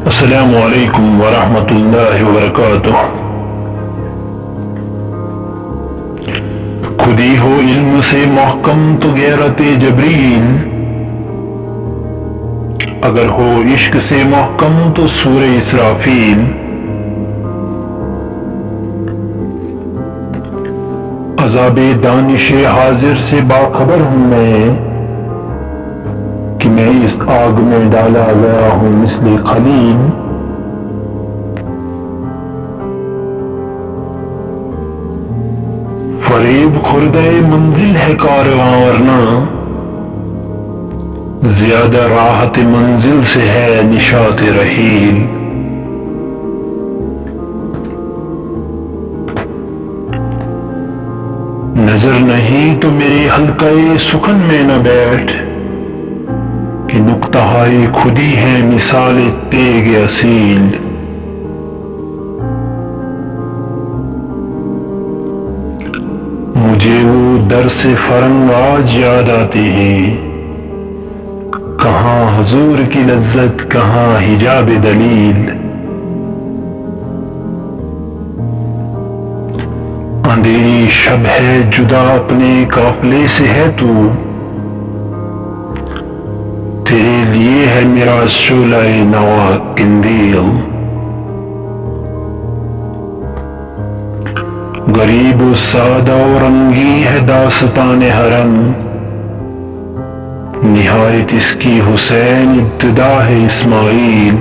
السلام علیکم ورحمۃ اللہ وبرکاتہ۔ خودی ہو علم سے محکم تو غیرت جبریل، اگر ہو عشق سے محکم تو سورہ اسرافیل۔ عذاب دانش حاضر سے باخبر ہوں میں کہ میں اس آگ میں ڈالا گیا ہوں مثل خلیل۔ فریب خوردہ منزل ہے کارواں ورنہ زیادہ راحت منزل سے ہے نشاط رحیل۔ نظر نہیں تو میرے حلقہ سخن میں نہ بیٹھ کہ نقطہ خودی ہے مثال تیغ اصیل۔ مجھے وہ درس فرنگ آج یاد آتے ہیں، کہاں حضور کی لذت کہاں حجاب دلیل۔ اندھیری شب ہے جدا اپنے قافلے سے ہے تو، تیرے لیے ہے میرا شعلہ نوا قندیل۔ غریب و سادہ و رنگی ہے داستان حرم، نہایت اس کی حسین ابتدا ہے اسماعیل۔